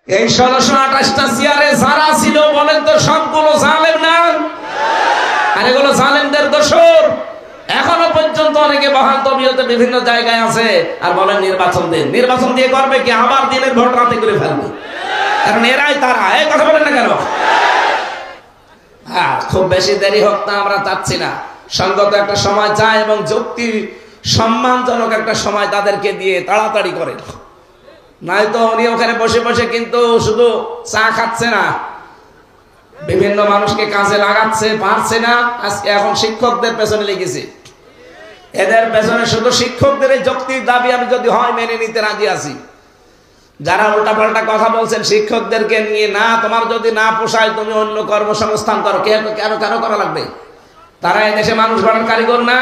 এই 1628টা চেয়ারে যারা ছিল বলেন তো সবগুলো জালেম না? আর এগুলো জালেমদের দোসর। এখনো পর্যন্ত অনেকে বহাল তবিয়তে বিভিন্ন জায়গায় আছে আর বলেন নির্বাচন দিন। নির্বাচন দিয়ে করবে কি? আবার দিনের ভোট রাতে করে ফেলবে। কারণ এরাই তারা। এই কথা বলেন না কেন? হ্যাঁ, খুব বেশি দেরি হোক না, আমরা চাচ্ছি না। সঙ্গত একটা সময় চায় এবং যুক্তি সম্মানজনক একটা সময় তাদেরকে দিয়ে তাড়াতাড়ি করে। নয়তো উনি ওখানে বসে বসে কিন্তু শুধু চা খাচ্ছে না, বিভিন্ন মানুষকে কাজে লাগাচ্ছে, পারছে না। আজকে এখন শিক্ষকদের পেছনে লেগেছে। এদের পেছনে শুধু শিক্ষকদের এই যৌক্তিক দাবি আমি যদি হয় মেনে নিতে রাজি আছি। যারা উল্টাপাল্টা কথা বলছেন শিক্ষকদেরকে নিয়ে, না তোমার যদি না পোষায় তুমি অন্য কর্মসংস্থান করো। কেন করা লাগবে? তারা এদেশে মানুষ গড়ার কারিগর না?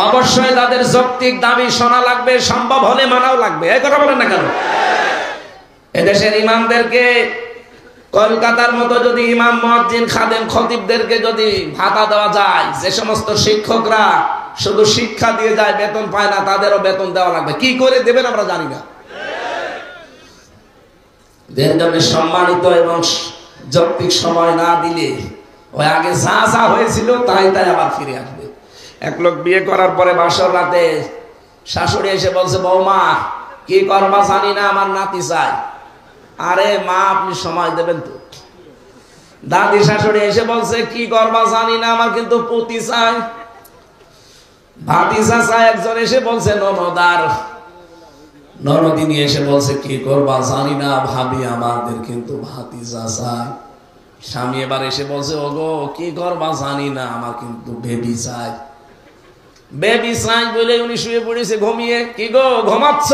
অবশ্যই তাদের যৌক্তিক দাবি শোনা লাগবে, সম্ভব হলে মানাও লাগবে। এই কথা বলেন না কেন? এদেশের ইমামদেরকে কলকাতার মতো যদি ইমাম, মুয়াজ্জিন, খাদেম, খতিবদেরকে যদি ভাতা দেওয়া যায়, যে সমস্ত শিক্ষকরা শুধু শিক্ষা দিয়ে যায়, বেতন পায় না, তাদেরও বেতন দেওয়া লাগবে। কি করে দেবেন আমরা জানি না। সম্মানিত এবং যৌক্তিক সময় না দিলে ওই আগে যা যা হয়েছিল তাই আবার ফিরে আসবে। এক লোক বিয়ে করার পরে বাসর রাতে শাশুড়ি এসে বলছে, বৌমা কি করবা জানি না, আমার নাতি চাই। আরে মা, আপনি সময় দেবেন তো। দাদি শাশুড়ি এসে বলছে, কি করবা জানি না, আমার কিন্তু পুতি চাই। ভাতিজা চাই। একজন এসে বলছে ননদার। ননদিনী এসে বলছে, কি করবা জানি না ভাবি, আমাদের কিন্তু ভাতিজা চাই। স্বামী এবার এসে বলছে, ওগো কি করবা জানি না, আমার কিন্তু বেবি চাই। বেবি চাই বলে উনি শুয়ে পড়েছে ঘুমিয়ে। কি গো ঘুমাচ্ছ?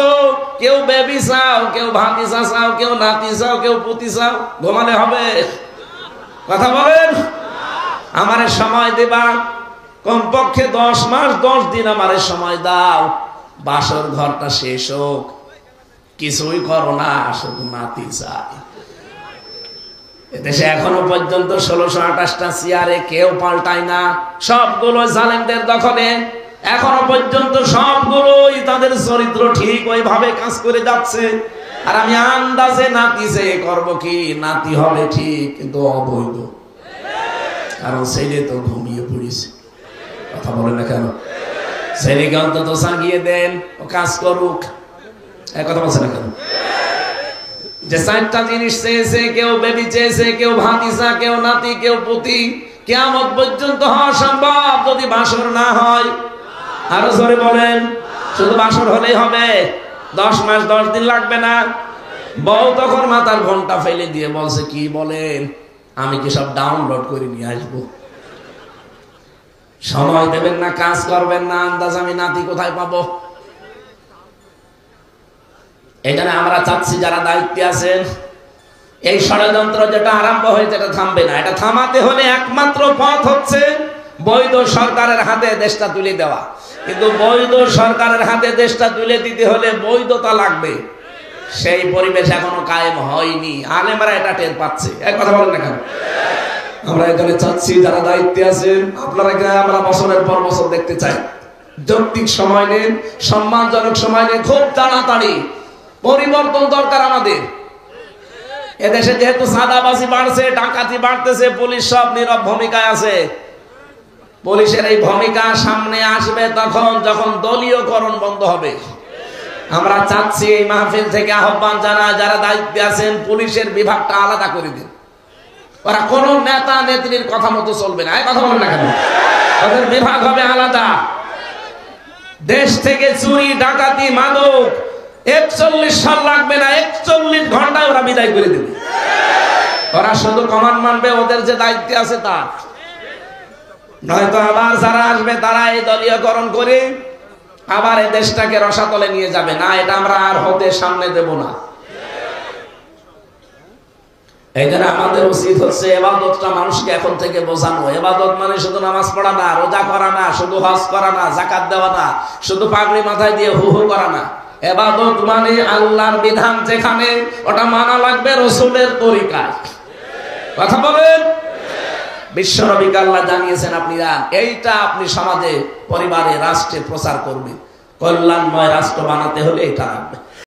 কেউ বেবি চাও, কেউ ভাতিজা চাও, কেউ নাতি চাও, কেউ পুতি চাও। ঘুমালে হবে? কথা বলেন। আমারে সময় দেবা, কমপক্ষে 10 মাস 10 দিন আমারে সময় দাও। বাসর ঘরটা শেষ হোক, কিছুই করো না, শুধু নাতি চাই। এদেশে এখনো পর্যন্ত 1628টা চেয়ারে কেউ পাল্টায় না, সবগুলো জালেমদের দখলে। এখনো পর্যন্ত সবগুলোই তাদের চরিত্র ঠিক ওইভাবে কাজ করে যাচ্ছে। আর আমি আন্দাজে নাতি চেয়ে করবো কি? নাতি হবে ঠিক, কিন্তু অবৈধ। কারণ ছেলে তো ঘুমিয়ে পড়েছে। কথা বলে না কেন? ছেলেকে অন্তত জাগিয়ে দেন, ও কাজ করুক। কথা বলছে না কেন? যে 4টা জিনিস চেয়েছে, কেউ বেবি চেয়েছে, কেউ ভাতিজা, কেউ নাতি, কেউ পুতি। কিয়ামত পর্যন্ত হওয়া সম্ভব যদি বাসর না হয়। আরো জোরে বলেন। শুধু বাসর হলেই হবে? 10 মাস 10 দিন লাগবে না। বউ তখন মাথার ঘন্টা ফেলে দিয়ে বলছে, কি বলেন, আমি কি সব ডাউনলোড করে নিয়ে আসবো? সময় দেবেন না, কাজ করবেন না, আন্দাজ আমি নাতি কোথায় পাবো? এখানে আমরা চাচ্ছি যারা দায়িত্বে আছেন, এই ষড়যন্ত্র যেটা আরম্ভ হয়েছে এটা থামবে না। এটা থামাতে হলে একমাত্র পথ হচ্ছে বৈধ সরকারের হাতে দেশটা তুলে দেওয়া। কিন্তু বৈধ সরকারের হাতে দেশটা তুলে দিতে হলে বৈধতা লাগবে। সেই পরিবেশ এখনো কায়েম হয়নি। আলেমরা এটা টের পাচ্ছে। এক কথা বলেন না কেন? আমরা এখানে চাচ্ছি যারা দায়িত্বে আছেন, আপনারা আমরা বছরের পর বছর দেখতে চাই। যৌক্তিক সময় নেন, সম্মানজনক সময় নেন, খুব তাড়াতাড়ি পরিবর্তন দরকার আমাদের। এদেশে যেহেতু সাদাবাজি বাড়ছে, ডাকাতি বাড়তেছে, পুলিশ সব নীরব ভূমিকায় আছে। পুলিশের এই ভূমিকা সামনে আসবে তখন যখন দলীয়করণ বন্ধ হবে। আমরা চাচ্ছি এই মাহফিল থেকে আহ্বান জানা, যারা দায়িত্বে আছেন পুলিশের বিভাগটা আলাদা করে দিন। ওরা কোন নেতা নেত্রীর কথা মতো চলবে না। কথা বলেন না কেন? ওদের বিভাগ হবে আলাদা। দেশ থেকে চুরি, ডাকাতি, মাদক 41 সাল লাগবে না, 41 ঘন্টায় ওরা বিদায় করে দেবে। ওরা শুধু কমান্ড মানবে ওদের যে দায়িত্বে আছে তার। নয়তো আবার যারা আসবে তারা এই দলীয়করণ করে আবার এই দেশটাকে রসাতলে নিয়ে যাবে। না, এটা আমরা আর হতে সামনে দেব না। এই জন্য আমাদের উচিত হচ্ছে ইবাদতটা মানুষকে এখন থেকে বোঝানো। ইবাদত মানে শুধু নামাজ পড়া না, রোজা করা না, শুধু হজ করা না, যাকাত দেওয়া না, শুধু পাগড়ি মাথায় দিয়ে হু হু করা না। ইবাদত মানে আল্লাহর বিধান যেখানে, ওটা মানা লাগবে রাসূলের তরিকায়। কথা বলেন। বিশ্বনবীকে আল্লাহ জানিয়েছেন আপনি যান, এইটা আপনি সমাজে, পরিবারে, রাষ্ট্রে প্রচার করবেন। কল্যাণময় রাষ্ট্র বানাতে হলে এটা রাখবেন।